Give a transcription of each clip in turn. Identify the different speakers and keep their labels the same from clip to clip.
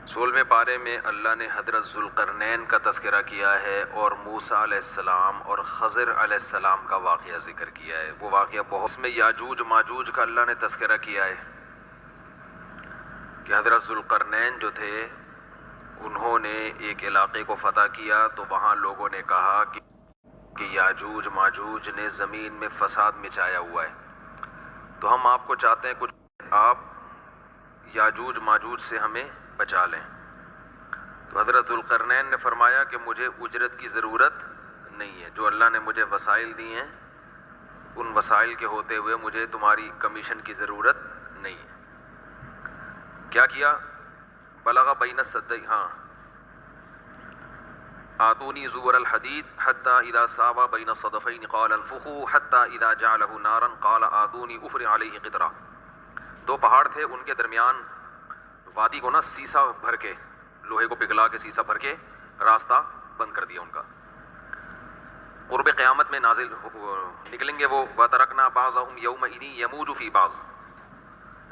Speaker 1: 16ویں پارے میں اللہ نے حضرت ذوالقرنین کا تذکرہ کیا ہے اور موسیٰ علیہ السلام اور خضر علیہ السلام کا واقعہ ذکر کیا ہے۔ وہ واقعہ بہت میں یاجوج ماجوج کا اللہ نے تذکرہ کیا ہے کہ حضرت ذوالقرنین جو تھے انہوں نے ایک علاقے کو فتح کیا تو وہاں لوگوں نے کہا کہ یاجوج ماجوج نے زمین میں فساد مچایا ہوا ہے، تو ہم آپ کو چاہتے ہیں کچھ آپ یاجوج ماجوج سے ہمیں بچا لیں۔ تو حضرت ذوالقرنین نے فرمایا کہ مجھے اجرت کی ضرورت نہیں ہے، جو اللہ نے مجھے وسائل دی ہیں ان وسائل کے ہوتے ہوئے مجھے تمہاری کمیشن کی ضرورت نہیں ہے۔ کیا کیا؟ بلغ بین السدین، آتونی زبر الحدید حتی اذا ساوا بین الصدفین قال انفخوا حتی اذا جعلہ نارا قال آتونی افرغ علیہ قطرہ۔ دو پہاڑ تھے، ان کے درمیان وادی کو سیسا بھر کے، لوہے کو پگھلا کے سیسا بھر کے راستہ بند کر دیا ان کا۔ قرب قیامت میں نازل نکلیں گے وہ، وَتَرَكْنَا بَعْضَهُمْ يَوْمَئِذٍ يَمُوجُ فِي بَعْضٍ۔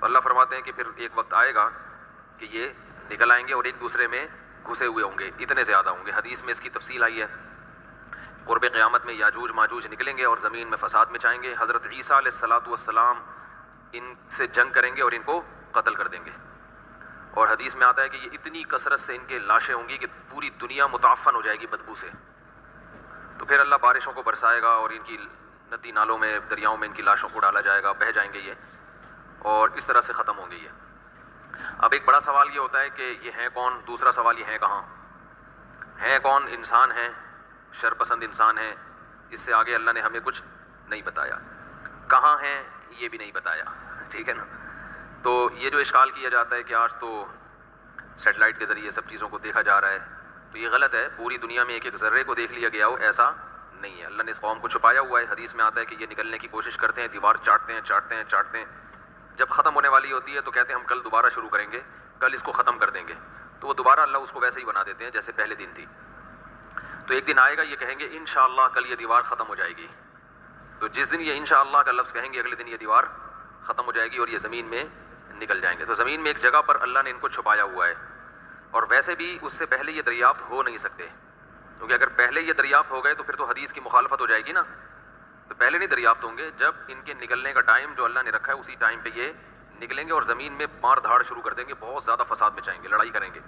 Speaker 1: اللہ فرماتے ہیں کہ پھر ایک وقت آئے گا کہ یہ نکل آئیں گے اور ایک دوسرے میں گھسے ہوئے ہوں گے، اتنے زیادہ ہوں گے۔ حدیث میں اس کی تفصیل آئی ہے، قرب قیامت میں یاجوج ماجوج نکلیں گے اور زمین میں فساد مچائیں گے۔ حضرت عیسیٰ علیہ السلام ان سے جنگ کریں گے اور ان کو قتل کر دیں گے، اور حدیث میں آتا ہے کہ یہ اتنی کثرت سے ان کے لاشیں ہوں گی کہ پوری دنیا متعفن ہو جائے گی بدبو سے۔ تو پھر اللہ بارشوں کو برسائے گا اور ان کی ندی نالوں میں دریاؤں میں ان کی لاشوں کو ڈالا جائے گا، بہہ جائیں گے یہ، اور اس طرح سے ختم ہوں گے یہ۔ اب ایک بڑا سوال یہ ہوتا ہے کہ یہ ہیں کون؟ دوسرا سوال یہ ہیں کہاں؟ ہیں کون؟ انسان ہیں، شرپسند انسان ہیں۔ اس سے آگے اللہ نے ہمیں کچھ نہیں بتایا۔ کہاں ہیں یہ بھی نہیں بتایا، ٹھیک ہے نا؟ تو یہ جو اشکال کیا جاتا ہے کہ آج تو سیٹلائٹ کے ذریعے سب چیزوں کو دیکھا جا رہا ہے، تو یہ غلط ہے۔ پوری دنیا میں ایک ایک ذرے کو دیکھ لیا گیا ہو، ایسا نہیں ہے۔ اللہ نے اس قوم کو چھپایا ہوا ہے۔ حدیث میں آتا ہے کہ یہ نکلنے کی کوشش کرتے ہیں، دیوار چاٹتے ہیں، جب ختم ہونے والی ہوتی ہے تو کہتے ہیں ہم کل دوبارہ شروع کریں گے، کل اس کو ختم کر دیں گے، تو وہ دوبارہ اللہ اس کو ویسے ہی بنا دیتے ہیں جیسے پہلے دن تھی۔ تو ایک دن آئے گا یہ کہیں گے انشاءاللہ کل یہ دیوار ختم ہو جائے گی، تو جس دن یہ انشاءاللہ کا لفظ کہیں گے اگلے دن یہ دیوار ختم ہو جائے گی اور یہ زمین میں نکل جائیں گے۔ تو زمین میں ایک جگہ پر اللہ نے ان کو چھپایا ہوا ہے، اور ویسے بھی اس سے پہلے یہ دریافت ہو نہیں سکتے، کیونکہ اگر پہلے یہ دریافت ہو گئے تو پھر تو حدیث کی مخالفت ہو جائے گی نا۔ تو پہلے نہیں دریافت ہوں گے، جب ان کے نکلنے کا ٹائم جو اللہ نے رکھا ہے اسی ٹائم پہ یہ نکلیں گے اور زمین میں مار دھاڑ شروع کر دیں گے، بہت زیادہ فساد مچائیں گے، لڑائی کریں گے۔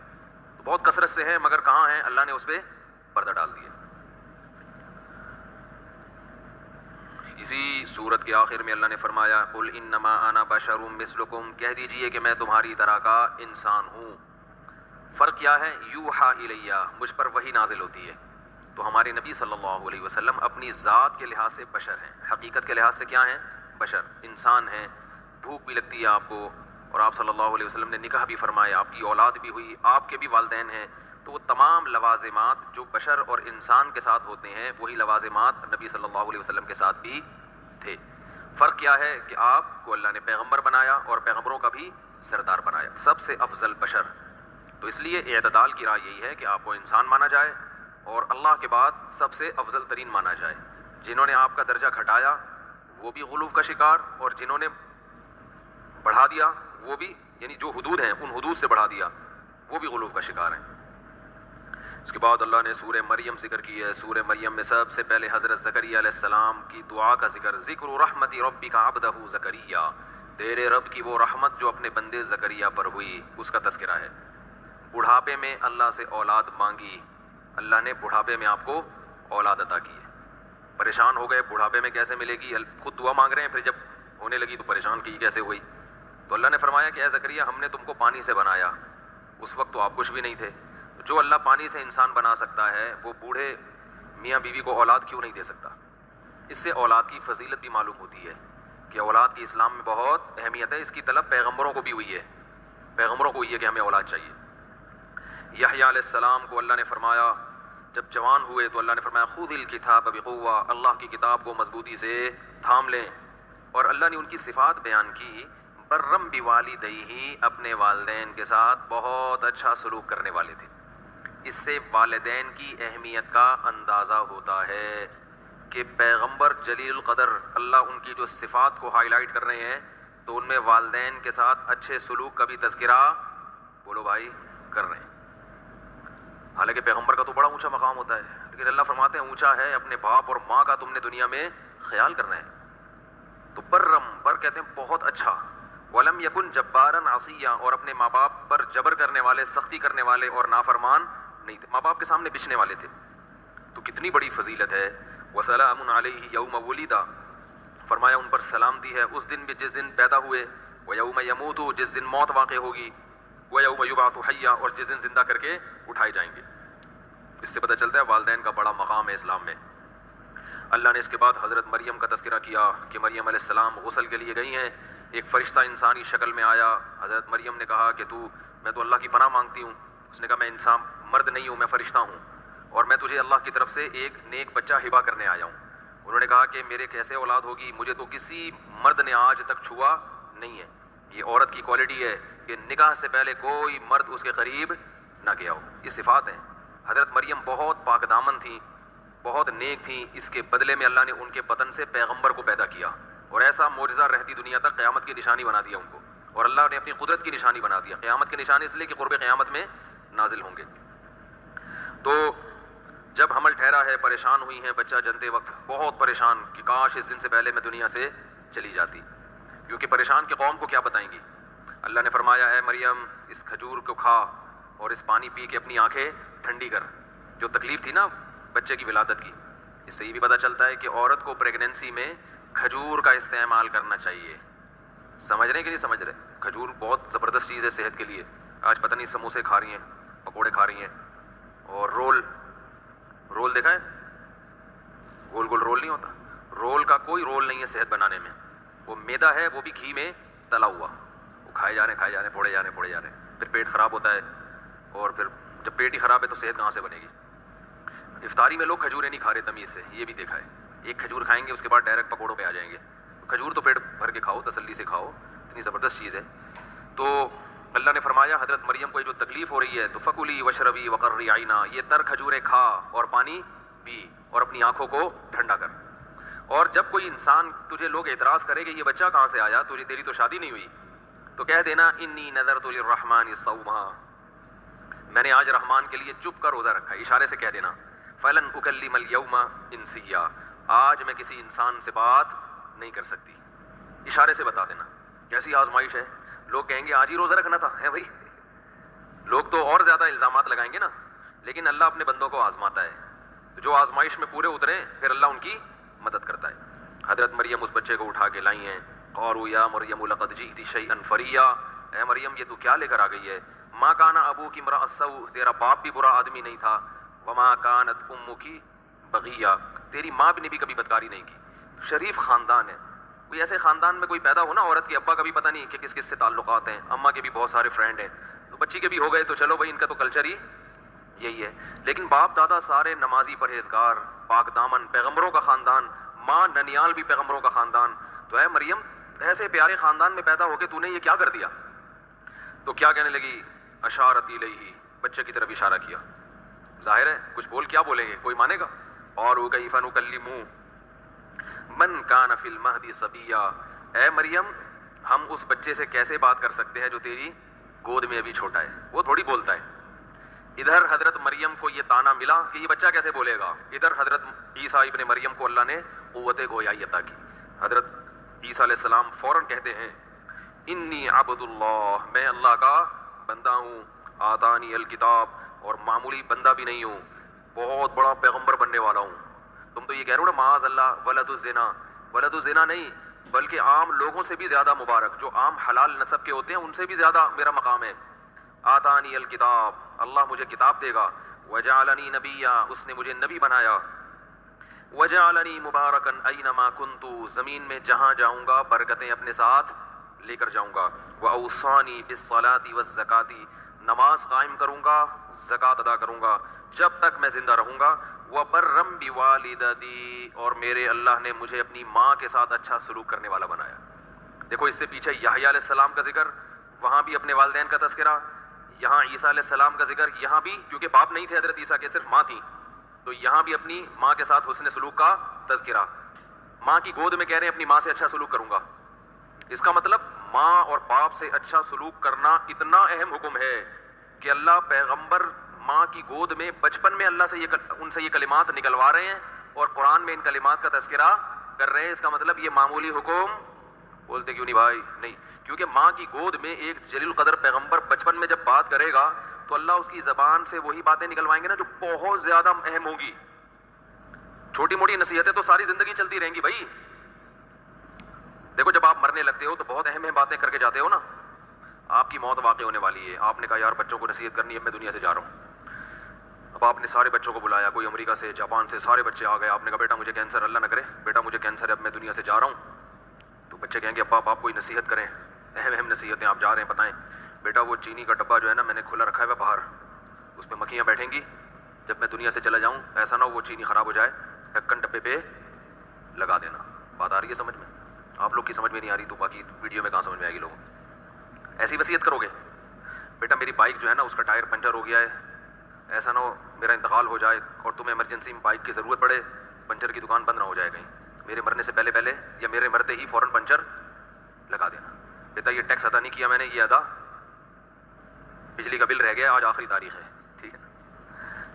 Speaker 1: تو بہت کثرت سے ہیں، مگر کہاں ہیں؟ اللہ نے اس پہ پردہ ڈال دیا۔ اسی سورت کے آخر میں اللہ نے فرمایا قل انما انا بشر مثلکم، کہہ دیجئے کہ میں تمہاری طرح کا انسان ہوں۔ فرق کیا ہے؟ یوحا الیہ، مجھ پر وحی نازل ہوتی ہے۔ تو ہمارے نبی صلی اللہ علیہ وسلم اپنی ذات کے لحاظ سے بشر ہیں، حقیقت کے لحاظ سے کیا ہیں؟ بشر، انسان ہیں۔ بھوک بھی لگتی ہے آپ کو، اور آپ صلی اللہ علیہ وسلم نے نکاح بھی فرمایا، آپ کی اولاد بھی ہوئی، آپ کے بھی والدین ہیں، تو وہ تمام لوازمات جو بشر اور انسان کے ساتھ ہوتے ہیں وہی لوازمات نبی صلی اللہ علیہ وسلم کے ساتھ بھی تھے۔ فرق کیا ہے کہ آپ کو اللہ نے پیغمبر بنایا اور پیغمبروں کا بھی سردار بنایا، سب سے افضل بشر۔ تو اس لیے اعتدال کی رائے یہی ہے کہ آپ کو انسان مانا جائے اور اللہ کے بعد سب سے افضل ترین مانا جائے۔ جنہوں نے آپ کا درجہ گھٹایا وہ بھی غلو کا شکار، اور جنہوں نے بڑھا دیا وہ بھی، یعنی جو حدود ہیں ان حدود سے بڑھا دیا وہ بھی غلو کا شکار ہیں۔ اس کے بعد اللہ نے سورہ مریم ذکر کی ہے۔ سورہ مریم میں سب سے پہلے حضرت زکریا علیہ السلام کی دعا کا ذکر رحمت ربک عبدہ زکریا، تیرے رب کی وہ رحمت جو اپنے بندے زکریا پر ہوئی، اس کا تذکرہ ہے۔ بڑھاپے میں اللہ سے اولاد مانگی، اللہ نے بڑھاپے میں آپ کو اولاد عطا کی ہے۔ پریشان ہو گئے بڑھاپے میں کیسے ملے گی، خود دعا مانگ رہے ہیں، پھر جب ہونے لگی تو پریشان کی کیسے ہوئی؟ تو اللہ نے فرمایا کہ اے زکریا ہم نے تم کو پانی سے بنایا، اس وقت تو آپ کچھ بھی نہیں تھے۔ جو اللہ پانی سے انسان بنا سکتا ہے وہ بوڑھے میاں بیوی کو اولاد کیوں نہیں دے سکتا؟ اس سے اولاد کی فضیلت بھی معلوم ہوتی ہے کہ اولاد کی اسلام میں بہت اہمیت ہے۔ اس کی طلب پیغمبروں کو بھی ہوئی ہے، پیغمبروں کو ہوئی ہے کہ ہمیں اولاد چاہیے۔ یحییٰ علیہ السلام کو اللہ نے فرمایا جب جوان ہوئے تو اللہ نے فرمایا خذ الکتاب بقوہ، اللہ کی کتاب کو مضبوطی سے تھام لیں، اور اللہ نے ان کی صفات بیان کی، برم بوالدیہ، اپنے والدین کے ساتھ بہت اچھا سلوک کرنے والے تھے۔ اس سے والدین کی اہمیت کا اندازہ ہوتا ہے کہ پیغمبر جلیل القدر اللہ ان کی جو صفات کو ہائی لائٹ کر رہے ہیں تو ان میں والدین کے ساتھ اچھے سلوک کا بھی تذکرہ، بولو بھائی، کر رہے ہیں۔ حالانکہ پیغمبر کا تو بڑا اونچا مقام ہوتا ہے، لیکن اللہ فرماتے ہیں اونچا ہے اپنے باپ اور ماں کا تم نے دنیا میں خیال کرنا ہے۔ تو بر کہتے ہیں بہت اچھا، ولم یکن جبارن عصیا، اور اپنے ماں باپ پر جبر کرنے والے، سختی کرنے والے اور نافرمان نہیں تھے، ماں باپ کے سامنے بچنے والے تھے۔ تو کتنی بڑی فضیلت ہے۔ وسلام علیہ یوم ولیدا، فرمایا ان پر سلامتی ہے اس دن بھی جس دن پیدا ہوئے، ویوم یموت، جس دن موت واقع ہوگی، ویوم یبعث حیا، اور جس دن زندہ کر کے اٹھائے جائیں گے۔ اس سے پتہ چلتا ہے والدین کا بڑا مقام ہے اسلام میں۔ اللہ نے اس کے بعد حضرت مریم کا تذکرہ کیا کہ مریم علیہ السلام غسل کے لیے گئی ہیں، ایک فرشتہ انسانی شکل میں آیا۔ حضرت مریم نے کہا کہ میں تو اللہ کی پناہ مانگتی ہوں۔ اس نے کہا میں انسان مرد نہیں ہوں، میں فرشتہ ہوں، اور میں تجھے اللہ کی طرف سے ایک نیک بچہ ہبہ کرنے آیا ہوں۔ انہوں نے کہا کہ میرے کیسے اولاد ہوگی، مجھے تو کسی مرد نے آج تک چھوا نہیں ہے۔ یہ عورت کی کوالٹی ہے کہ نکاح سے پہلے کوئی مرد اس کے قریب نہ گیا ہو، یہ صفات ہیں۔ حضرت مریم بہت پاک دامن تھیں، بہت نیک تھیں، اس کے بدلے میں اللہ نے ان کے بطن سے پیغمبر کو پیدا کیا، اور ایسا معجزہ رہتی دنیا تک قیامت کی نشانی بنا دیا ان کو، اور اللہ نے اپنی قدرت کی نشانی بنا دیا۔ قیامت کی نشانی اس لیے کہ قرب قیامت میں نازل ہوں گے۔ تو جب حمل ٹھہرا ہے، پریشان ہوئی ہیں بچہ جنتے وقت، بہت پریشان کہ کاش اس دن سے پہلے میں دنیا سے چلی جاتی، کیونکہ پریشان کی قوم کو کیا بتائیں گی۔ اللہ نے فرمایا اے مریم اس کھجور کو کھا اور اس پانی پی کے اپنی آنکھیں ٹھنڈی کر۔ جو تکلیف تھی نا بچے کی ولادت کی، اس سے یہ بھی پتہ چلتا ہے کہ عورت کو پریگننسی میں کھجور کا استعمال کرنا چاہیے۔ سمجھ رہے ہیں کہ نہیں سمجھ رہے؟ کھجور بہت زبردست چیز ہے صحت کے لیے۔ آج پتہ نہیں سموسے کھا رہی ہیں، پکوڑے کھا رہی ہیں، اور رول دیکھا ہے؟ گول گول رول نہیں ہوتا، رول کا کوئی رول نہیں ہے صحت بنانے میں، وہ میدا ہے، وہ بھی گھی میں تلا ہوا، وہ کھائے جا رہے ہیں، پھوڑے جا رہے ہیں، پھر پیٹ خراب ہوتا ہے، اور پھر جب پیٹ ہی خراب ہے تو صحت کہاں سے بنے گی۔ افطاری میں لوگ کھجوریں نہیں کھا رہے تمیز سے، یہ بھی دیکھا ہے۔ ایک کھجور کھائیں گے اس کے بعد ڈائریکٹ پکوڑوں پہ آ جائیں گے۔ کھجور تو پیٹ بھر کے کھاؤ، تسلی سے کھاؤ، اتنی زبردست چیز ہے۔ تو اللہ نے فرمایا حضرت مریم کو جو تکلیف ہو رہی ہے تو فکلی وشربی وقرری عینا، یہ تر کھجوریں کھا اور پانی پی اور اپنی آنکھوں کو ٹھنڈا کر۔ اور جب کوئی انسان تجھے لوگ اعتراض کرے کہ یہ بچہ کہاں سے آیا، تیری تو شادی نہیں ہوئی، تو کہہ دینا انی نذرت للرحمن صوما، میں نے آج رحمان کے لیے چپ کا روزہ رکھا ہے، اشارے سے کہہ دینا فلن اکلم اليوم انسیا، آج میں کسی انسان سے بات نہیں کر سکتی، اشارے سے بتا دینا۔ کیسی آزمائش ہے، لوگ کہیں گے آج ہی روزہ رکھنا تھا، ہے بھائی، لوگ تو اور زیادہ الزامات لگائیں گے نا، لیکن اللہ اپنے بندوں کو آزماتا ہے، تو جو آزمائش میں پورے اتریں پھر اللہ ان کی مدد کرتا ہے۔ حضرت مریم اس بچے کو اٹھا کے لائی ہیں۔ قالوا یا مریم لقد جئت شیئا فریا، اے مریم یہ تو کیا لے کر آ گئی ہے، ما کان ابوک امرأ السوء، تیرا باپ بھی برا آدمی نہیں تھا، وما کانت امک بغیہ، تیری ماں نے بھی کبھی بدکاری نہیں کی۔ شریف خاندان ہے، کوئی ایسے خاندان میں کوئی پیدا ہو نا، عورت کے ابا کا بھی پتہ نہیں کہ کس کس سے تعلقات ہیں، اماں کے بھی بہت سارے فرینڈ ہیں، تو بچی کے بھی ہو گئے تو چلو بھائی ان کا تو کلچر ہی یہی ہے، لیکن باپ دادا سارے نمازی پرہیزگار پاک دامن پیغمبروں کا خاندان، ماں ننیال بھی پیغمبروں کا خاندان، تو اے مریم ایسے پیارے خاندان میں پیدا ہو کے تو نے یہ کیا کر دیا؟ تو کیا کہنے لگی؟ اشارت الیہ، بچے کی طرف اشارہ کیا۔ ظاہر ہے کچھ کیا بولیں گے، کوئی مانے گا؟ اور کیف نکلم من کان فی المہد صبیا، اے مریم ہم اس بچے سے کیسے بات کر سکتے ہیں جو تیری گود میں ابھی چھوٹا ہے، وہ تھوڑی بولتا ہے۔ ادھر حضرت مریم کو یہ طعنہ ملا کہ یہ بچہ کیسے بولے گا، ادھر حضرت عیسیٰ ابن مریم کو اللہ نے قوت گویائی عطا کی۔ حضرت عیسیٰ علیہ السلام فوراً کہتے ہیں انی عبد اللہ، میں اللہ کا بندہ ہوں، آتانی الکتاب، اور معمولی بندہ بھی نہیں ہوں، بہت بڑا پیغمبر بننے والا ہوں۔ تم تو یہ کہہ رہے ہو نا معاذ اللہ ولد الزنا، ولد الزنا نہیں بلکہ عام لوگوں سے بھی زیادہ مبارک، جو عام حلال نسب کے ہوتے ہیں ان سے بھی زیادہ میرا مقام ہے۔ آتانی الکتاب، اللہ مجھے کتاب دے گا، وجعلنی نبیا، اس نے مجھے نبی بنایا، وجعلنی مبارکا اینما کنت، زمین میں جہاں جاؤں گا برکتیں اپنے ساتھ لے کر جاؤں گا، واوصانی بالصلاۃ والزکاۃ، نماز قائم کروں گا، زکوٰۃ ادا کروں گا جب تک میں زندہ رہوں گا، وبرم بوالدتی، اور میرے اللہ نے مجھے اپنی ماں کے ساتھ اچھا سلوک کرنے والا بنایا۔ دیکھو اس سے پیچھے یحییٰ علیہ السلام کا ذکر، وہاں بھی اپنے والدین کا تذکرہ، یہاں عیسیٰ علیہ السلام کا ذکر، یہاں بھی کیونکہ باپ نہیں تھے حضرت عیسیٰ کے، صرف ماں تھی، تو یہاں بھی اپنی ماں کے ساتھ حسن سلوک کا تذکرہ۔ ماں کی گود میں کہہ رہے ہیں اپنی ماں سے اچھا سلوک کروں گا، اس کا مطلب ماں اور باپ سے اچھا سلوک کرنا اتنا اہم حکم ہے کہ اللہ پیغمبر ماں کی گود میں بچپن میں اللہ سے ان سے یہ کلمات نکلوا رہے ہیں اور قرآن میں ان کلمات کا تذکرہ کر رہے ہیں، اس کا مطلب یہ معمولی حکم بولتے کیوں نہیں بھائی؟ نہیں، کیونکہ ماں کی گود میں ایک جلیل القدر پیغمبر بچپن میں جب بات کرے گا تو اللہ اس کی زبان سے وہی باتیں نکلوائیں گے نا جو بہت زیادہ اہم ہوں گی. چھوٹی موٹی نصیحتیں تو ساری زندگی چلتی رہیں گی بھائی. دیکھو جب آپ مرنے لگتے ہو تو بہت اہم اہم باتیں کر کے جاتے ہو نا. آپ کی موت واقع ہونے والی ہے، آپ نے کہا یار بچوں کو نصیحت کرنی ہے، میں دنیا سے جا رہا ہوں. اب آپ نے سارے بچوں کو بلایا، کوئی امریکہ سے جاپان سے سارے بچے آ گئے. آپ نے کہا بیٹا مجھے کینسر، اللہ نہ کرے بیٹا مجھے کینسر ہے، اب میں دنیا سے جا رہا ہوں. تو بچے کہیں گے ابا آپ کوئی نصیحت کریں، اہم اہم نصیحتیں آپ جا رہے ہیں بتائیں. بیٹا وہ چینی کا ڈبہ جو ہے نا میں نے کھلا رکھا ہے باہر، اس پہ مکھیاں بیٹھیں گی، جب میں دنیا سے چلا جاؤں ایسا نہ ہو وہ چینی خراب ہو جائے، ڈھکن ڈبے پہ لگا دینا. بات آ رہی ہے سمجھ میں؟ آپ لوگ کی سمجھ میں نہیں آ رہی تو باقی ویڈیو میں کہاں سمجھ میں آئے گی لوگوں. ایسی وصیت کرو گے. بیٹا میری بائک جو ہے نا اس کا ٹائر پنچر ہو گیا ہے، ایسا نہ ہو میرا انتقال ہو جائے اور تمہیں ایمرجنسی میں بائک کی ضرورت پڑے، پنچر کی دکان بند نہ ہو جائے کہیں، میرے مرنے سے پہلے پہلے یا میرے مرتے ہی فوراً پنچر لگا دینا. بیٹا یہ ٹیکس ادا نہیں کیا میں نے، یہ ادا، بجلی کا بل رہ گیا، آج آخری تاریخ ہے، ٹھیک ہے نا.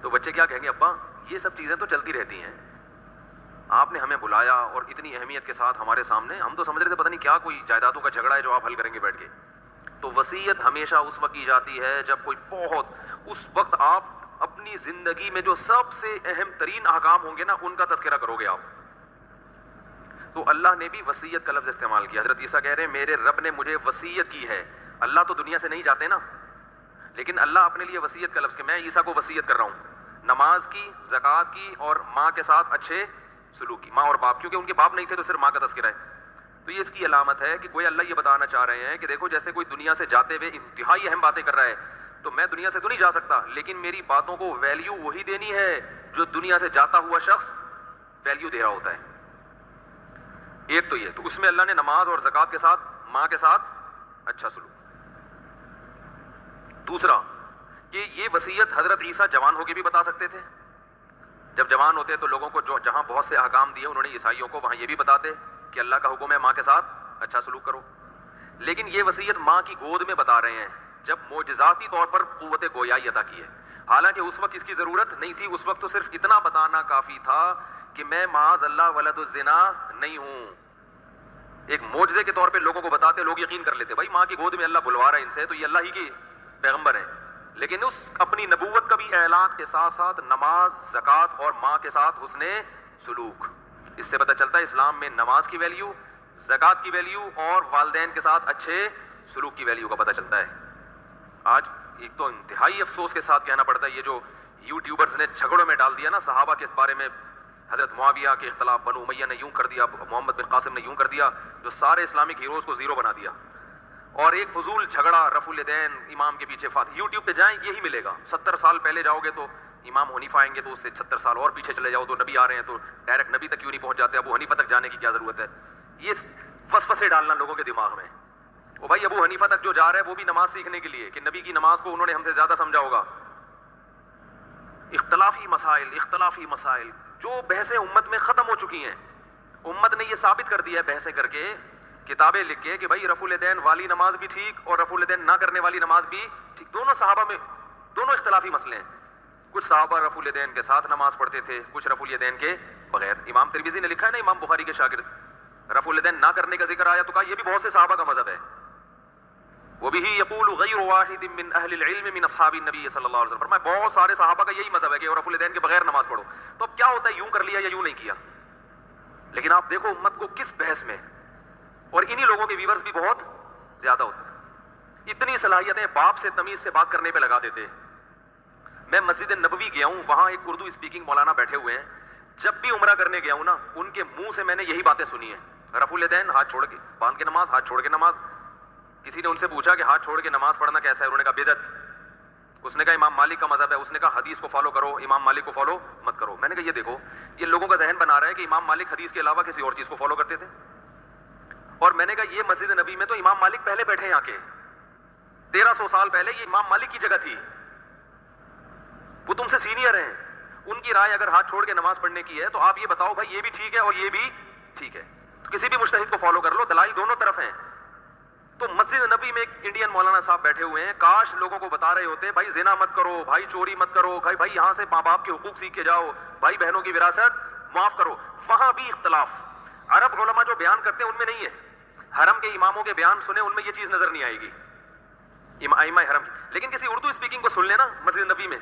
Speaker 1: تو بچے کیا کہیں گے ابا یہ سب چیزیں تو چلتی رہتی ہیں، آپ نے ہمیں بلایا اور اتنی اہمیت کے ساتھ ہمارے سامنے، ہم تو سمجھ رہے تھے پتہ نہیں کیا کوئی جائیدادوں کا جھگڑا ہے جو آپ حل کریں گے بیٹھ کے. تو وصیت ہمیشہ اس وقت کی جاتی ہے جب کوئی بہت، اس وقت آپ اپنی زندگی میں جو سب سے اہم ترین احکام ہوں گے نا ان کا تذکرہ کرو گے آپ. تو اللہ نے بھی وصیت کا لفظ استعمال کیا. حضرت عیسیٰ کہہ رہے ہیں میرے رب نے مجھے وصیت کی ہے. اللہ تو دنیا سے نہیں جاتے نا، لیکن اللہ اپنے لیے وصیت کا لفظ کہ میں عیسیٰ کو وصیت کر رہا ہوں نماز کی، زکوٰۃ کی اور ماں کے ساتھ اچھے سلوک کی. ماں اور باپ، کیونکہ ان کے باپ نہیں تھے تو صرف ماں کا تذکرہ ہے. تو یہ اس کی علامت ہے کہ کوئی اللہ یہ بتانا چاہ رہے ہیں کہ دیکھو جیسے کوئی دنیا سے جاتے ہوئے انتہائی اہم باتیں کر رہا ہے تو میں دنیا سے تو نہیں جا سکتا، لیکن میری باتوں کو ویلیو وہی دینی ہے جو دنیا سے جاتا ہوا شخص ویلیو دے رہا ہوتا ہے. ایک تو یہ، تو اس میں اللہ نے نماز اور زکوٰۃ کے ساتھ ماں کے ساتھ اچھا سلوک. دوسرا کہ یہ وصیت حضرت عیسیٰ جوان ہو کے بھی بتا سکتے تھے. جب جوان ہوتے تو لوگوں کو جو جہاں بہت سے احکام دیے انہوں نے عیسائیوں کو وہاں یہ بھی بتاتے کہ اللہ کا حکم ہے ماں کے ساتھ اچھا سلوک کرو. لیکن یہ وصیت ماں کی گود میں بتا رہے ہیں جب معجزاتی طور پر قوت گویائی عطا کی ہے. حالانکہ اس وقت اس کی ضرورت نہیں تھی، اس وقت تو صرف اتنا بتانا کافی تھا کہ میں معاذ اللہ ولد الزنا نہیں ہوں. ایک معجزے کے طور پہ لوگوں کو بتاتے، لوگ یقین کر لیتے بھائی ماں کی گود میں اللہ بلوا رہا ہے ان سے تو یہ اللہ ہی کے پیغمبر ہیں. لیکن اس اپنی نبوت کا بھی اعلان کے ساتھ ساتھ نماز، زکوٰۃ اور ماں کے ساتھ حسن سلوک. اس سے پتہ چلتا ہے اسلام میں نماز کی ویلیو، زکوٰۃ کی ویلیو اور والدین کے ساتھ اچھے سلوک کی ویلیو کا پتہ چلتا ہے. آج ایک تو انتہائی افسوس کے ساتھ کہنا پڑتا ہے یہ جو یوٹیوبرز نے جھگڑوں میں ڈال دیا نا صحابہ کے بارے میں، حضرت معاویہ کے اختلاف، بنو امیہ نے یوں کر دیا، محمد بن قاسم نے یوں کر دیا، جو سارے اسلامک ہیروز کو زیرو بنا دیا. اور ایک فضول جھگڑا رفع الیدین امام کے پیچھے فاتح. یوٹیوب پہ جائیں یہی ملے گا. 70 سال پہلے جاؤ گے تو امام حنیفہ آئیں گے تو اس سے 76 سال اور پیچھے چلے جاؤ تو نبی آ رہے ہیں تو ڈائریکٹ نبی تک کیوں نہیں پہنچ جاتے، ابو حنیفہ تک جانے کی کیا ضرورت ہے. یہ فسفسے ڈالنا لوگوں کے دماغ میں. وہ بھائی ابو حنیفہ تک جو جا رہا ہے وہ بھی نماز سیکھنے کے لیے کہ نبی کی نماز کو انہوں نے ہم سے زیادہ سمجھا ہوگا. اختلافی مسائل جو بحثیں امت میں ختم ہو چکی ہیں. امت نے یہ ثابت کر دیا ہے بحثیں کر کے، کتابیں لکھ کے کہ بھائی رفع الیدین والی نماز بھی ٹھیک اور رفع الیدین نہ کرنے والی نماز بھی ٹھیک. دونوں صحابہ میں دونوں اختلافی مسئلے ہیں. کچھ صحابہ رفع الیدین کے ساتھ نماز پڑھتے تھے، کچھ رفع الیدین کے بغیر. امام ترمذی نے لکھا ہے نا، امام بخاری کے شاگرد، رفع الیدین نہ کرنے کا ذکر آیا تو کہا یہ بھی بہت سے صحابہ کا مذہب ہے. وبہ یقول غیر واحد من اہل العلم من اصحاب النبی صلی اللہ علیہ وسلم. فرمایا بہت سارے صحابہ کا یہی مذہب ہے کہ رفع الیدین کے بغیر نماز پڑھو. تو اب کیا ہوتا ہے، یوں کر لیا یا یوں نہیں کیا. لیکن آپ دیکھو امت کو کس بحث میں، اور انہی لوگوں کے ویورز بھی بہت زیادہ ہوتے ہیں. اتنی صلاحیتیں باپ سے تمیز سے بات کرنے پہ لگا دیتے. میں مسجد نبوی گیا ہوں، وہاں ایک اردو اسپیکنگ مولانا بیٹھے ہوئے ہیں. جب بھی عمرہ کرنے گیا ہوں نا ان کے منہ سے میں نے یہی باتیں سنی ہیں. رفع الیدین ہاتھ چھوڑ کے باندھ کے نماز، ہاتھ چھوڑ کے نماز. کسی نے ان سے پوچھا کہ ہاتھ چھوڑ کے نماز پڑھنا کیسا ہے، انہوں نے کہا بدعت. اس نے کہا امام مالک کا مذہب ہے. اس نے کہا حدیث کو فالو کرو، امام مالک کو فالو مت کرو. میں نے کہا یہ دیکھو یہ لوگوں کا ذہن بنا رہا ہے کہ امام مالک حدیث کے علاوہ کسی اور چیز کو فالو کرتے تھے. اور میں نے کہا یہ مسجد نبی میں تو امام مالک پہلے بیٹھے ہیں آ کے، 1300 سال پہلے یہ امام مالک کی جگہ تھی. وہ تم سے سینئر ہیں. ان کی رائے اگر ہاتھ چھوڑ کے نماز پڑھنے کی ہے تو آپ یہ بتاؤ بھائی یہ بھی ٹھیک ہے اور یہ بھی ٹھیک ہے. تو کسی بھی مجتہد کو فالو کر لو، دلائل دونوں طرف ہیں. تو مسجد نبوی میں ایک انڈین مولانا صاحب بیٹھے ہوئے ہیں, کاش لوگوں کو بتا رہے ہوتے بھائی زنا مت کرو, بھائی چوری مت کرو, بھائی یہاں سے ماں باپ کے حقوق سیکھ کے جاؤ, بھائی بہنوں کی وراثت معاف کرو. وہاں بھی اختلاف عرب علماء جو بیان کرتے ہیں ان میں نہیں ہے. حرم کے اماموں کے بیان سنے, ان میں یہ چیز نظر نہیں آئے گی ائمہ حرم کی. لیکن کسی اردو اسپیکنگ کو سن لینا مسجد نبوی میں,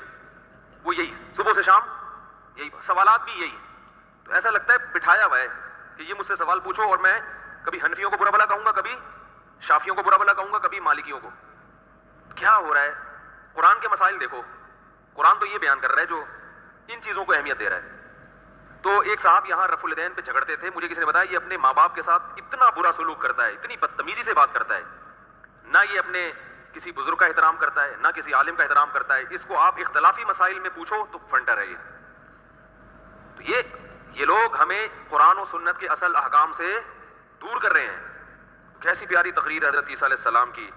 Speaker 1: وہ یہی صبح سے شام یہی سوالات بھی یہی. تو ایسا لگتا ہے بٹھایا ہوا ہے کہ یہ مجھ سے سوال پوچھو اور میں کبھی حنفیوں کو برا بھلا کہوں گا, کبھی شافیوں کو برا بھلا کہوں گا, کبھی مالکیوں کو. کیا ہو رہا ہے؟ قرآن کے مسائل دیکھو, قرآن تو یہ بیان کر رہا ہے جو ان چیزوں کو اہمیت دے رہا ہے. تو ایک صاحب یہاں رفع الیدین پہ جھگڑتے تھے, مجھے کسی نے بتایا یہ اپنے ماں باپ کے ساتھ اتنا برا سلوک کرتا ہے, اتنی بدتمیزی سے بات کرتا ہے, نہ یہ اپنے کسی بزرگ کا احترام کرتا ہے, نہ کسی عالم کا احترام کرتا ہے. اس کو آپ اختلافی مسائل میں پوچھو تو فنٹر ہے یہ. تو یہ لوگ ہمیں قرآن و سنت کے اصل احکام سے دور کر رہے ہیں. کیسی پیاری تقریر حضرت عیسیٰ علیہ السلام کی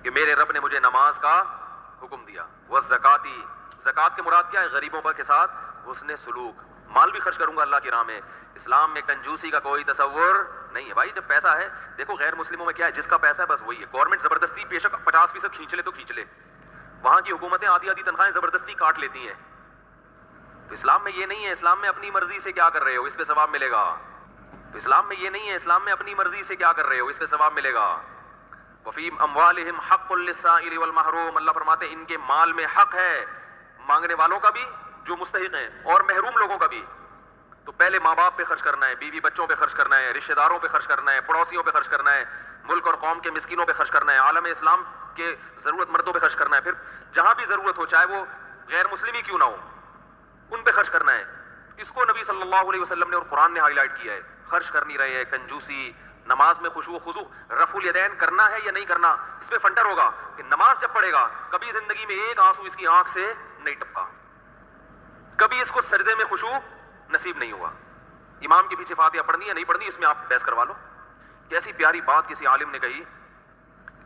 Speaker 1: کہ میرے رب نے مجھے نماز کا حکم دیا, والزکاتی, زکوٰۃ کے مراد کیا ہے؟ غریبوں کے ساتھ حسن سلوک, مال بھی خرچ کروں گا اللہ کی راہ میں. اسلام میں کنجوسی کا کوئی تصور نہیں ہے. بھائی جب پیسہ ہے, دیکھو غیر مسلموں میں کیا ہے, جس کا پیسہ ہے بس وہی ہے. گورنمنٹ زبردستی بے شک 50% کھینچ لے تو کھینچ لے, وہاں کی حکومتیں آدھی تنخواہیں زبردستی کاٹ لیتی ہیں. تو اسلام میں یہ نہیں ہے. اسلام میں اپنی مرضی سے کیا کر رہے ہو اس پہ ثواب ملے گا. تو اسلام میں یہ نہیں ہے. اسلام میں اپنی مرضی سے کیا کر رہے ہو اس پہ ثواب ملے گا. وفی اموالہم حق للسائل والمحروم, اللہ فرماتے ہیں ان کے مال میں حق ہے, مانگنے والوں کا بھی جو مستحق ہیں اور محروم لوگوں کا بھی. تو پہلے ماں باپ پہ خرچ کرنا ہے, بیوی بچوں پہ خرچ کرنا ہے, رشتہ داروں پہ خرچ کرنا ہے, پڑوسیوں پہ خرچ کرنا ہے, ملک اور قوم کے مسکینوں پہ خرچ کرنا ہے, عالم اسلام کے ضرورت مندوں پہ خرچ کرنا ہے, پھر جہاں بھی ضرورت ہو چاہے وہ غیر مسلم ہی کیوں نہ ہو ان پہ خرچ کرنا ہے. اس کو نبی صلی اللہ علیہ وسلم نے اور قرآن نے ہائی لائٹ کیا ہے. خرچ کر نہیں رہے ہیں, کنجوسی, نماز میں خشوع و خضوع, رفع الیدین کرنا ہے یا نہیں کرنا, اس پہ فنٹر ہوگا کہ نماز جب پڑھے گا کبھی زندگی میں ایک آنسو اس کی آنکھ سے نہیں ٹپکا, کبھی اس کو سجدے میں خشوع نصیب نہیں ہوا. امام کے پیچھے فاتحہ پڑھنی ہے نہیں پڑھنی, اس میں آپ بحث کروا لو. کیسی پیاری بات کسی عالم نے کہی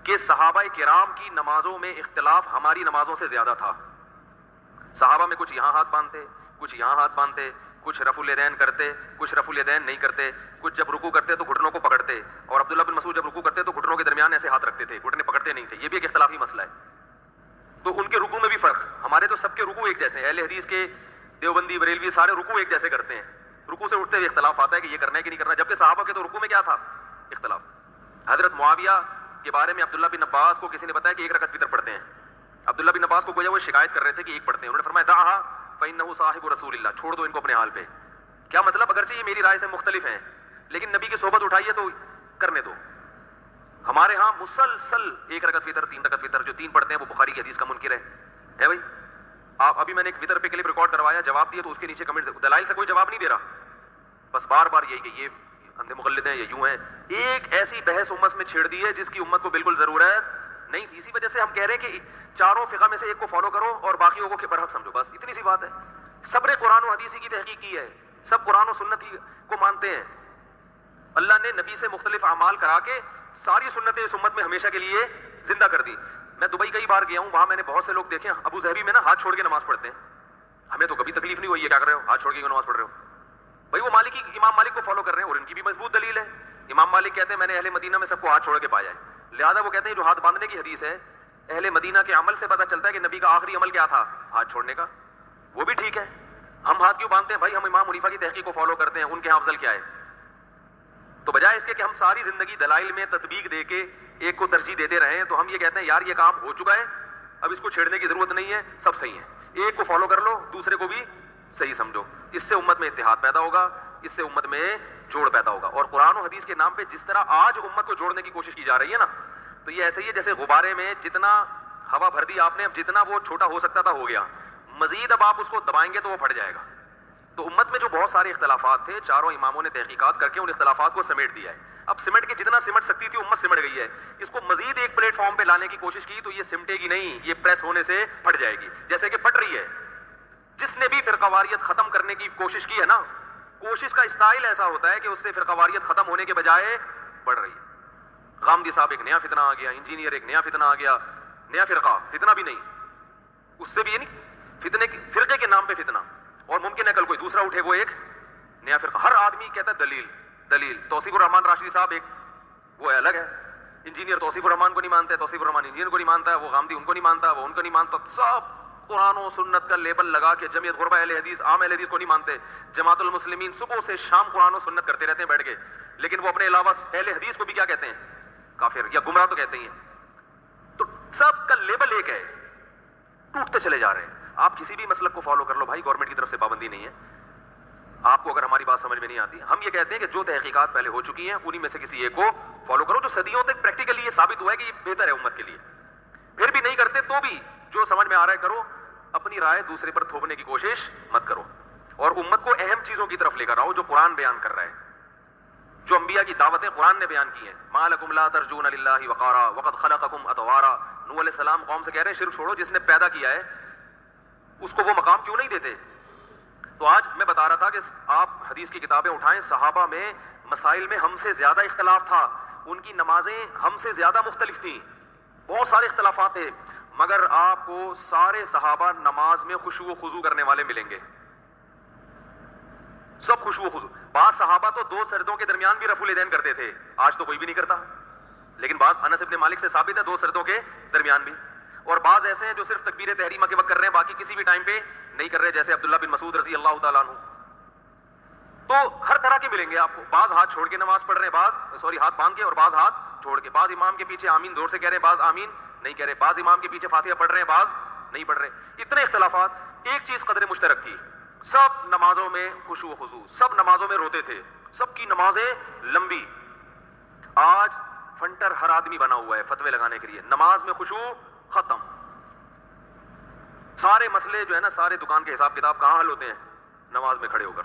Speaker 1: کہ صحابہ کرام کی نمازوں میں اختلاف ہماری نمازوں سے زیادہ تھا. صحابہ میں کچھ یہاں ہاتھ باندھتے, کچھ یہاں ہاتھ باندھتے, کچھ رفع الیدین کرتے, کچھ رفع الیدین نہیں کرتے, کچھ جب رکوع کرتے تو گھٹنوں کو پکڑتے, اور عبداللہ بن مسعود جب رکوع کرتے تو گھٹنوں کے درمیان ایسے ہاتھ رکھتے تھے, گھٹنے پکڑتے نہیں تھے. یہ بھی ایک اختلافی مسئلہ ہے. تو ان کے رکوع میں بھی فرق, ہمارے تو سب کے رکوع ایک جیسے ہیں. اہل حدیث کے دیوبندی بریلوی سارے رکوع ایک جیسے کرتے ہیں. رکوع سے اٹھتے ہوئے اختلاف آتا ہے کہ یہ کرنا ہے کہ نہیں کرنا, جبکہ صحابہ کے تو رکوع میں کیا تھا اختلاف. حضرت معاویہ کے بارے میں عبداللہ بن عباس کو کسی نے بتایا کہ ایک رکعت وتر پڑھتے ہیں. عبداللہ بن عباس کو گویا وہ شکایت کر رہے تھے کہ ایک پڑھتے ہیں. انہوں نے فرمایا دعھا فإنہ صاحب رسول اللہ, چھوڑ دو ان کو اپنے حال پہ. کیا مطلب؟ اگرچہ یہ میری رائے سے مختلف ہیں لیکن نبی کی صحبت اٹھائیے تو کرنے دو. ہمارے ہاں مسلسل ایک رکعت وتر, 3 رکعت وتر, جو 3 پڑھتے ہیں وہ بخاری کی حدیث کا منکر ہے بھائی. آپ ابھی میں نے ایک وتر پہ کلپ ریکارڈ کروایا, جواب دیا تو اس کے نیچے کمنٹ دلائل سے کوئی جواب نہیں دے رہا, بس بار بار یہی کہ یہ اندھے مقلد ہیں, یہ یوں ہیں. ایک ایسی بحث امت میں چھیڑ دی ہے جس کی امت کو بالکل ضرورت نہیں تھی. اسی وجہ سے ہم کہہ رہے ہیں کہ چاروں فقہ میں سے ایک کو فالو کرو اور باقیوں کو برحق سمجھو, بس اتنی سی بات ہے. سب نے قرآن و حدیث کی تحقیق کی ہے, سب قرآن و سنت ہی کو مانتے ہیں. اللہ نے نبی سے مختلف اعمال کرا کے ساری سنتیں اس امت میں ہمیشہ کے لیے زندہ کر دی. میں دبئی کئی بار گیا ہوں, وہاں میں نے بہت سے لوگ دیکھے ابو ظہبی میں نا ہاتھ چھوڑ کے نماز پڑھتے ہیں. ہمیں تو کبھی تکلیف نہیں ہوئی ہے, کیا کر رہے ہو ہاتھ چھوڑ کے کیوں نماز پڑھ رہے ہو بھائی. وہ مالکی امام مالک کو فالو کر رہے ہیں اور ان کی بھی مضبوط دلیل ہے. امام مالک کہتے ہیں میں نے اہل مدینہ میں سب کو ہاتھ چھوڑ کے پایا ہے, لہذا وہ کہتے ہیں جو ہاتھ باندھنے کی حدیث ہے اہل مدینہ کے عمل سے پتہ چلتا ہے کہ نبی کا آخری عمل کیا تھا, ہاتھ چھوڑنے کا. وہ بھی ٹھیک ہے, ہم ہاتھ کیوں باندھتے ہیں بھائی؟ ہم امام حنیفہ کی تحقیق کو فالو کرتے ہیں, ان کے یہاں افضل کیا ہے. تو بجائے اس کے کہ ہم ساری زندگی دلائل میں تطبیق دے کے ایک کو ترجیح دیتے رہیں, تو ہم یہ کہتے ہیں یار یہ کام ہو چکا ہے, اب اس کو چھیڑنے کی ضرورت نہیں ہے, سب صحیح ہے. ایک کو فالو کر لو, دوسرے کو بھی صحیح سمجھو. اس سے امت میں اتحاد پیدا ہوگا, اس سے امت میں جوڑ پیدا ہوگا. اور قرآن و حدیث کے نام پہ جس طرح آج امت کو جوڑنے کی کوشش کی جا رہی ہے نا, تو یہ ایسے ہی ہے جیسے غبارے میں جتنا ہوا بھر دی آپ نے, اب جتنا وہ چھوٹا ہو سکتا تھا ہو گیا, مزید اب آپ اس کو دبائیں گے تو وہ پھٹ جائے گا. تو امت میں جو بہت سارے اختلافات تھے, چاروں اماموں نے تحقیقات کر کے ان اختلافات کو سمیٹ دیا ہے. اب سمٹ کے جتنا سمٹ سکتی تھی امت سمٹ گئی ہے. اس کو مزید ایک پلیٹ فارم پہ لانے کی کوشش کی تو یہ سمٹے گی نہیں, یہ پریس ہونے سے پھٹ جائے گی, جیسے کہ پھٹ رہی ہے. جس نے بھی فرقہ واریت ختم کرنے کی کوشش کی ہے نا, کوشش کا اسٹائل ایسا ہوتا ہے کہ اس سے فرقہ واریت ختم ہونے کے بجائے بڑھ رہی ہے. غامدی صاحب ایک نیا فتنہ آ گیا, انجینئر ایک نیا فتنہ آ گیا, نیا فرقہ, فتنہ بھی نہیں, اس سے بھی یہ نہیں, فتنے فرقے کے نام پہ فتنہ, اور ممکن ہے کل کوئی دوسرا اٹھے وہ ایک نیا فرقہ. ہر آدمی کہتا ہے دلیل دلیل. توصیف الرحمان راشدی صاحب ایک وہ الگ ہے, انجینئر توصیف الرحمان کو نہیں مانتے، توصیف الرحمان انجینئر کو نہیں مانتا ہے، وہ غامدی ان کو نہیں مانتا، وہ ان کو نہیں مانتا، سب قرآن و سنت کا لیبل لگا کے جمعیت غربا اہل حدیث، عام اہل حدیث کو نہیں مانتے. جماعت المسلمین صبح سے شام قرآن و سنت کرتے رہتے ہیں بیٹھ کے، لیکن وہ اپنے علاوہ اہل حدیث کو بھی کیا کہتے ہیں؟ کافر یا گمراہ تو کہتے ہی ہیں. تو سب کا لیبل ایک ہے، ٹوٹتے چلے جا رہے ہیں. آپ کسی بھی مسلک کو فالو کر لو بھائی، گورنمنٹ کی طرف سے پابندی نہیں ہے. آپ کو اگر ہماری بات سمجھ میں نہیں آتی، ہم یہ کہتے ہیں کہ جو تحقیقات پہلے ہو چکی ہیں انہی میں سے کسی ایک کو فالو کرو، جو صدیوں تک پریکٹیکلی یہ ثابت ہوا ہے کہ یہ بہتر ہے امت کے لیے. پھر بھی نہیں کرتے تو بھی جو سمجھ میں آ رہا ہے کرو، اپنی رائے دوسرے پر تھوپنے کی کوشش مت کرو، اور امت کو اہم چیزوں کی طرف لے کر آؤ جو قرآن بیان کر رہا ہے، جو انبیاء کی دعوتیں قرآن نے بیان کی ہیں. ما لکم لا ترجون للہ وقارا وقد خلقکم اطوارا. نوح علیہ السلام قوم سے کہہ رہے ہیں شرک چھوڑو، جس نے پیدا کیا ہے اس کو وہ مقام کیوں نہیں دیتے؟ تو آج میں بتا رہا تھا کہ آپ حدیث کی کتابیں اٹھائیں، صحابہ میں مسائل میں ہم سے زیادہ اختلاف تھا، ان کی نمازیں ہم سے زیادہ مختلف تھیں، بہت سارے اختلافات تھے، مگر آپ کو سارے صحابہ نماز میں خشوع و خضوع کرنے والے ملیں گے، سب خشوع و خضوع. بعض صحابہ تو 2 سجدوں کے درمیان بھی رفع الیدین کرتے تھے، آج تو کوئی بھی نہیں کرتا، لیکن بعض انس ابن مالک سے ثابت ہے 2 سجدوں کے درمیان بھی. اور بعض ایسے ہیں جو صرف تکبیر تحریمہ کے وقت کر رہے ہیں، باقی کسی بھی ٹائم پہ نہیں کر رہے، جیسے عبداللہ بن مسعود رضی اللہ تعالیٰ عنہ. تو ہر طرح کے ملیں گے آپ کو. بعض ہاتھ چھوڑ کے نماز پڑھ رہے ہیں، ہاتھ باندھ کے، اور بعض ہاتھ چھوڑ کے. بعض امام کے پیچھے آمین زور سے کہہ رہے ہیں، بعض آمین نہیں کہہ رہے. بعض امام کے پیچھے فاتحہ پڑھ رہے ہیں، بعض نہیں پڑھ رہے. اتنے اختلافات. ایک چیز قدر مشترک تھی، سب نمازوں میں خشوع و خضوع، سب نمازوں میں روتے تھے، سب کی نمازیں لمبی. آج فنٹر ہر آدمی بنا ہوا ہے فتوے لگانے کے لیے، نماز میں خشوع ختم. سارے مسئلے جو ہے نا، سارے دکان کے حساب کتاب کہاں حل ہوتے ہیں؟ نماز میں کھڑے ہو کر.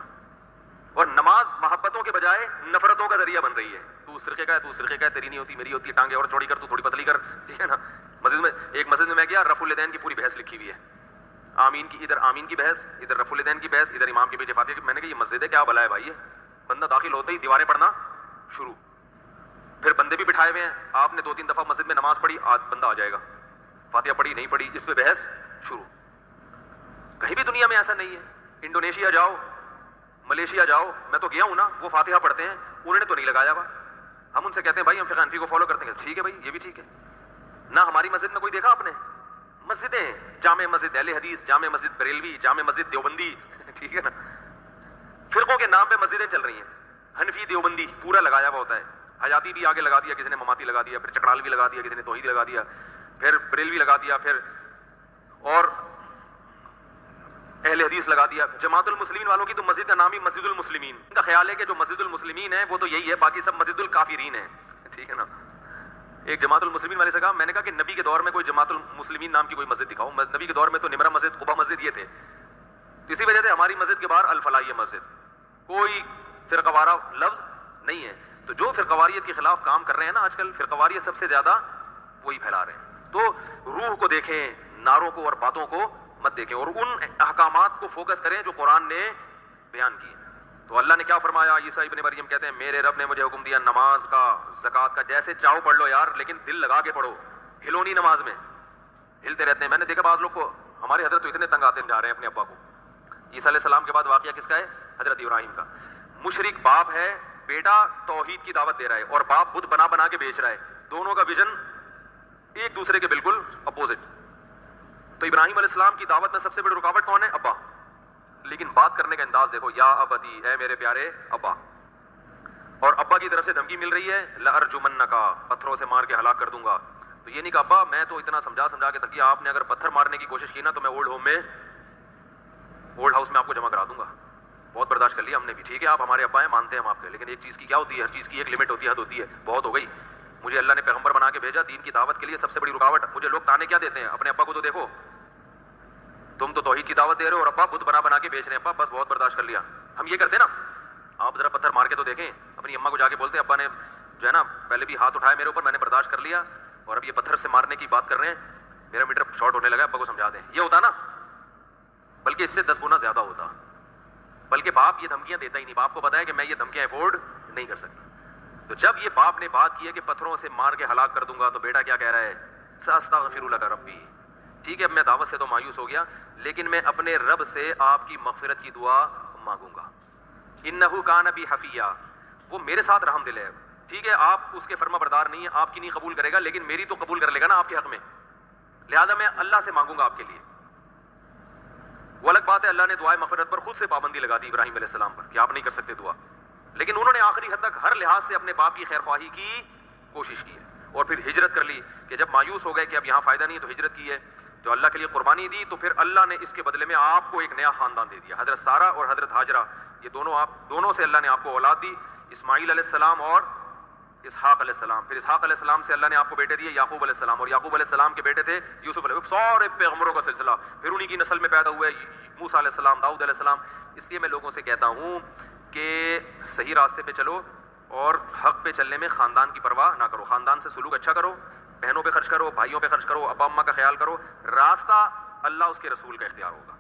Speaker 1: اور نماز محبتوں کے بجائے نفرتوں کا ذریعہ بن رہی ہے. تو اس فرقے کا ہے، تو اس فرقے کا ہے، تیری نہیں ہوتی میری ہوتی ہے، ٹانگیں اور چوڑی کر، تو تھوڑی پتلی کر، ٹھیک ہے نا. ایک مسجد میں گیا، رفع الیدین کی پوری بحث لکھی ہوئی ہے، آمین کی، ادھر آمین کی بحث، ادھر رفع الیدین کی بحث، ادھر امام کے پیچھے فاتحہ کی. میں نے کہا یہ مسجد ہے کیا بلا ہے بھائی؟ یہ بندہ داخل ہوتے ہی دیواریں پڑھنا شروع، پھر بندے بھی بٹھائے ہوئے ہیں. آپ نے 2-3 دفعہ مسجد میں نماز پڑھی، بندہ آ جائے گا، فاتحہ پڑھی نہیں پڑھی، اس پہ بحث شروع. کہیں بھی دنیا میں ایسا نہیں ہے. انڈونیشیا جاؤ، ملیشیا جاؤ، میں تو گیا ہوں نا، وہ فاتحہ پڑھتے ہیں، انہوں نے تو نہیں لگایا ہوا. ہم ان سے کہتے ہیں بھائی ہم فقہ حنفی کو فالو کرتے ہیں، ٹھیک ہے بھائی یہ بھی ٹھیک ہے. نہ ہماری مسجد میں کوئی دیکھا آپ نے؟ مسجدیں، جامع مسجد اہل حدیث، جامع مسجد بریلوی، جامع مسجد دیوبندی، ٹھیک ہے نا. فرقوں کے نام پہ مسجدیں چل رہی ہیں. حنفی دیوبندی پورا لگایا ہوا ہوتا ہے، حیاتی بھی آگے لگا دیا، کسی نے مماتی لگا دیا، پھر چکڑال بھی لگا دیا، کسی نے توحید لگا دیا، پھر بریلوی لگا دیا، پھر اور اہل حدیث لگا دیا. جماعت المسلمین والوں کی تو مسجد کا نام ہی مسجد المسلمین. ان کا خیال ہے کہ جو مسجد المسلمین ہے وہ تو یہی ہے، باقی سب مسجد الکافرین ہے، ٹھیک ہے نا. ایک جماعت المسلمین والے سے کہا، میں نے کہا کہ نبی کے دور میں کوئی جماعت المسلمین نام کی کوئی مسجد دکھاؤ. نبی کے دور میں تو نمرہ مسجد، قبا مسجد یہ تھے. اسی وجہ سے ہماری مسجد کے باہر الفلاحیہ مسجد، کوئی فرقہ وارہ لفظ نہیں ہے. تو جو فرقہ واریت کے خلاف کام کر رہے ہیں نا آج کل، فرقہ واریت سب سے زیادہ وہی پھیلا رہے ہیں. تو روح کو دیکھیں، نعروں کو اور باتوں کو مت دیکھیں، اور ان احکامات کو فوکس کریں جو قرآن نے بیان کیے. تو اللہ نے کیا فرمایا؟ عیسیٰ ابن مریم کہتے ہیں میرے رب نے مجھے حکم دیا نماز کا، زکوٰۃ کا، جیسے چاہو پڑھ لو یار، لیکن دل لگا کے پڑھو، ہلو نہیں نماز میں. ہلتے رہتے ہیں. میں نے دیکھا بعض لوگ کو، ہمارے حضرت تو اتنے تنگ آتے جا رہے ہیں اپنے ابا کو. عیسیٰ علیہ السلام کے بعد واقعہ کس کا ہے؟ حضرت ابراہیم کا. مشرک باپ ہے، بیٹا توحید کی دعوت دے رہا ہے، اور باپ بت بنا بنا کے بیچ رہا ہے. دونوں کا ویژن ایک دوسرے کے بالکل اپوزٹ. تو ابراہیم علیہ السلام کی دعوت میں سب سے بڑی رکاوٹ کون ہے؟ ابا. لیکن بات کرنے کا انداز دیکھو، یا ابدی، اے میرے پیارے ابا. اور ابا کی طرف سے دھمکی مل رہی ہے لارجمنکا، پتھروں سے مار کے ہلاک کر دوں گا. تو یہ نہیں کہا ابا میں تو اتنا سمجھا کے تھک، آپ نے اگر پتھر مارنے کی کوشش کی نا تو میں اولڈ ہاؤس میں آپ کو جمع کرا دوں گا. بہت برداشت کر لیا ہم نے بھی، ٹھیک ہے آپ ہمارے ابا ہیں، مانتے ہیں ہم آپ کے، لیکن ایک چیز کی کیا ہوتی ہے، ہر چیز کی ایک لمٹ ہوتی ہے، حد ہوتی ہے. بہت ہو گئی. مجھے اللہ نے پیغمبر بنا کے بھیجا دین کی دعوت کے لیے. سب سے بڑی رکاوٹ مجھے لوگ تانے کیا دیتے ہیں؟ اپنے ابا کو تو دیکھو، تم تو توحید کی دعوت دے رہے ہو اور ابا بت بنا کے بیچ رہے ہیں. ابا بس بہت برداشت کر لیا. ہم یہ کرتے نا، آپ ذرا پتھر مار کے تو دیکھیں. اپنی اماں کو جا کے بولتے ہیں ابا نے جو ہے نا پہلے بھی ہاتھ اٹھایا میرے اوپر، میں نے برداشت کر لیا، اور اب یہ پتھر سے مارنے کی بات کر رہے ہیں، میرا میٹر شارٹ ہونے لگا، ابا کو سمجھا دیں. یہ ہوتا نا، بلکہ اس سے 10 گنا زیادہ ہوتا. بلکہ باپ یہ دھمکیاں دیتا ہی نہیں. باپ کو پتا ہے کہ میں یہ دھمکیاں افورڈ نہیں کر سکتا. تو جب یہ باپ نے بات کی ہے کہ پتھروں سے مار کے ہلاک کر دوں گا، تو بیٹا کیا کہہ رہا ہے؟ ساستغفر لک ربی. ٹھیک ہے اب میں دعوت سے تو مایوس ہو گیا، لیکن میں اپنے رب سے آپ کی مغفرت کی دعا مانگوں گا. انہ کان بی حفیہ، وہ میرے ساتھ رحم دل ہے. ٹھیک ہے آپ اس کے فرما بردار نہیں ہیں, آپ کی نہیں قبول کرے گا, لیکن میری تو قبول کر لے گا نا آپ کے حق میں, لہذا میں اللہ سے مانگوں گا آپ کے لیے. وہ الگ بات ہے اللہ نے دعائے مغفرت پر خود سے پابندی لگا دی ابراہیم علیہ السلام پر کہ آپ نہیں کر سکتے دعا, لیکن انہوں نے آخری حد تک ہر لحاظ سے اپنے باپ کی خیر خواہی کی کوشش کی ہے, اور پھر ہجرت کر لی کہ جب مایوس ہو گئے کہ اب یہاں فائدہ نہیں ہے تو ہجرت کی ہے, تو اللہ کے لیے قربانی دی, تو پھر اللہ نے اس کے بدلے میں آپ کو ایک نیا خاندان دے دیا. حضرت سارہ اور حضرت ہاجرہ یہ دونوں سے اللہ نے آپ کو اولاد دی, اسماعیل علیہ السلام اور اسحاق علیہ السلام. پھر اسحاق علیہ السلام سے اللہ نے آپ کو بیٹے دیے یعقوب علیہ السلام, اور یعقوب علیہ السلام کے بیٹے تھے یوسف علیہ السلام. سارے پیغمبروں کا سلسلہ پھر انہی کی نسل میں پیدا ہوئے, موسیٰ علیہ السلام, داؤد علیہ السلام. اس لیے میں لوگوں سے کہتا ہوں کہ صحیح راستے پہ چلو اور حق پہ چلنے میں خاندان کی پرواہ نہ کرو, خاندان سے سلوک اچھا کرو, بہنوں پہ خرچ کرو, بھائیوں پہ خرچ کرو, ابا اماں کا خیال کرو. راستہ اللہ اس کے رسول کا اختیار ہوگا.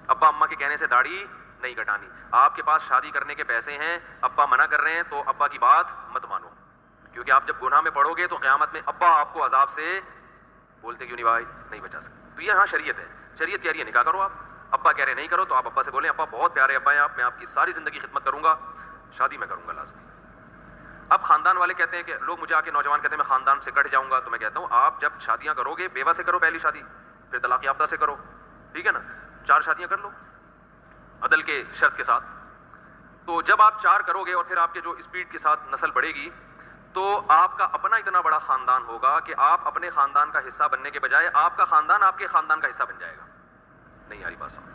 Speaker 1: ابا اماں کے کہنے سے داڑھی نہیں کٹانی. آپ کے پاس شادی کرنے کے پیسے ہیں, ابا منع کر رہے ہیں تو ابا کی بات مت مانو, کیونکہ آپ جب گناہ میں پڑو گے تو قیامت میں ابا آپ کو عذاب سے بولتے کیوں نہیں بھائی نہیں بچا سکتے. تو یہ ہاں شریعت ہے, شریعت کہہ رہی ہے نکاح کرو, آپ ابا کہہ رہے نہیں کرو تو آپ ابا سے بولیں ابا بہت پیارے ابا ہیں آپ, میں آپ کی ساری زندگی خدمت کروں گا, شادی میں کروں گا لازمی. اب خاندان والے کہتے ہیں کہ لوگ مجھے آ کے نوجوان کہتے ہیں میں خاندان سے کٹ جاؤں گا, تو میں کہتا ہوں آپ جب شادیاں کرو گے بیوہ سے کرو پہلی شادی, پھر طلاق یافتہ سے کرو, ٹھیک ہے نا, 4 شادیاں کر لو عدل کے شرط کے ساتھ. تو جب آپ 4 کرو گے اور پھر آپ کے جو اسپیڈ کے ساتھ نسل بڑھے گی تو آپ کا اپنا اتنا بڑا خاندان ہوگا کہ آپ اپنے خاندان کا حصہ بننے کے بجائے آپ کا خاندان آپ کے خاندان کا حصہ بن جائے گا. نہیں آ رہی بات سمجھ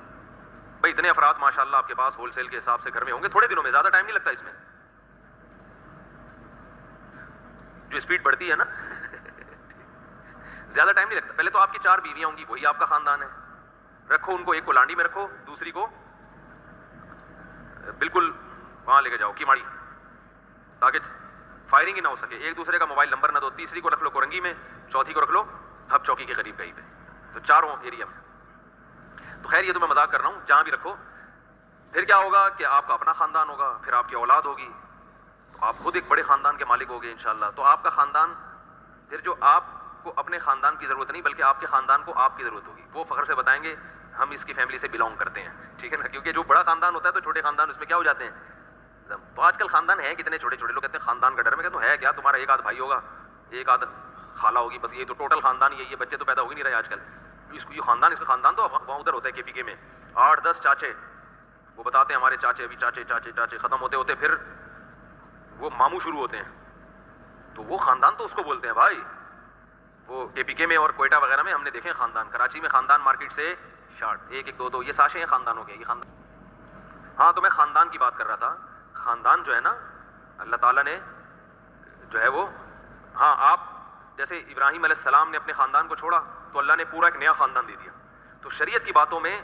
Speaker 1: بھائی, اتنے افراد ماشاءاللہ آپ کے پاس ہول سیل کے حساب سے گھر میں ہوں گے تھوڑے دنوں میں, زیادہ ٹائم نہیں لگتا اس میں. جو اسپیڈ بڑھتی ہے نا زیادہ ٹائم نہیں لگتا. پہلے تو آپ کی 4 بیویاں ہوں گی, وہی آپ کا خاندان ہے, رکھو ان کو, ایک کو لانڈی میں رکھو, دوسری کو بالکل وہاں لے کے جاؤ کیماڑی, تاکہ فائرنگ ہی نہ ہو سکے, ایک دوسرے کا موبائل نمبر نہ دو, تیسری کو رکھ لو کورنگی میں, چوتھی کو رکھ لو ہب چوکی کے قریب کہیں پہ, تو 4 ایریا میں. تو خیر یہ تو میں مذاق کر رہا ہوں, جہاں بھی رکھو. پھر کیا ہوگا کہ آپ کا اپنا خاندان ہوگا, پھر آپ کی اولاد ہوگی, تو آپ خود ایک بڑے خاندان کے مالک ہوگے انشاءاللہ. تو آپ کا خاندان پھر جو آپ کو اپنے خاندان کی ضرورت نہیں بلکہ آپ کے خاندان کو آپ کی ضرورت ہوگی, وہ فخر سے بتائیں گے ہم اس کی فیملی سے بلانگ کرتے ہیں, ٹھیک ہے نا, کیونکہ جو بڑا خاندان ہوتا ہے تو چھوٹے خاندان اس میں کیا ہو جاتے ہیں. تو آج کل خاندان ہے کتنے چھوٹے چھوٹے, لوگ کہتے ہیں خاندان کا ڈر, میں کہتا ہوں ہے کیا, تمہارا ایک آدھ بھائی ہوگا, ایک آدھ خالہ ہوگی, بس یہ تو ٹوٹل خاندان ہی ہے. یہ بچے تو پیدا ہو ہی نہیں رہے آج کل. اس کو یہ خاندان تو وہاں ادھر ہوتا ہے KPK میں 8-10 چاچے, وہ بتاتے ہیں ہمارے چاچے, ابھی چاچے ختم ہوتے ہوتے پھر وہ ماموں شروع ہوتے ہیں, تو وہ خاندان تو اس کو بولتے ہیں بھائی. وہ KPK میں اور کوئٹہ وغیرہ میں ہم نے دیکھے خاندان, کراچی میں خاندان مارکیٹ سے شارٹ 1-1 2-2 یہ ساشے ہیں خاندانوں کے, یہ خاندان. ہاں تو میں خاندان کی بات کر رہا تھا. خاندان جو ہے نا اللہ تعالیٰ نے جو ہے وہ, ہاں آپ جیسے ابراہیم علیہ السلام نے اپنے خاندان کو چھوڑا تو اللہ نے پورا ایک نیا خاندان دے دیا. تو شریعت کی باتوں میں,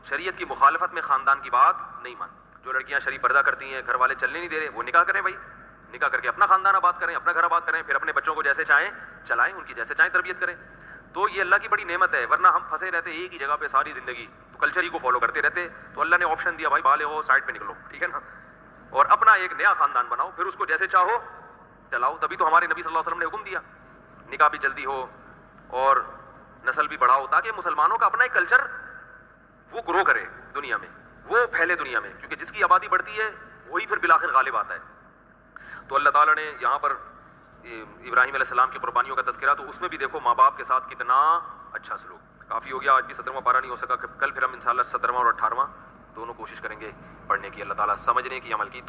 Speaker 1: شریعت کی مخالفت میں خاندان کی بات نہیں مان. جو لڑکیاں شریف پردہ کرتی ہیں, گھر والے چلنے نہیں دے رہے, وہ نکاح کریں بھائی, نکاح کر کے اپنا خاندان آباد کریں, اپنا گھر آباد کریں, پھر اپنے بچوں کو جیسے چاہیں چلائیں, ان کی جیسے چاہیں تربیت کریں. تو یہ اللہ کی بڑی نعمت ہے, ورنہ ہم پھنسے رہتے ایک ہی جگہ پہ ساری زندگی, تو کلچر ہی کو فالو کرتے رہتے. تو اللہ نے آپشن دیا بھائی بالغ ہو سائڈ پہ نکلو, ٹھیک ہے نا, اور اپنا ایک نیا خاندان بناؤ, پھر اس کو جیسے چاہو چلاؤ. تبھی تو ہمارے نبی صلی اللہ علیہ وسلم نے حکم دیا نکاح بھی جلدی ہو اور نسل بھی بڑھاؤ, تاکہ مسلمانوں کا اپنا ایک کلچر وہ گرو کرے دنیا میں, وہ پھیلے دنیا میں, کیونکہ جس کی آبادی بڑھتی ہے وہی پھر بالآخر غالب آتا ہے. تو اللہ تعالیٰ نے یہاں پر ابراہیم علیہ السلام کی قربانیوں کا تذکرہ, تو اس میں بھی دیکھو ماں باپ کے ساتھ کتنا اچھا سلوک. کافی ہو گیا, آج بھی 17واں پارہ نہیں ہو سکا, کل پھر ہم انشاءاللہ 17واں اور 18واں دونوں کوشش کریں گے پڑھنے کی. اللہ تعالیٰ سمجھنے کی, عمل کی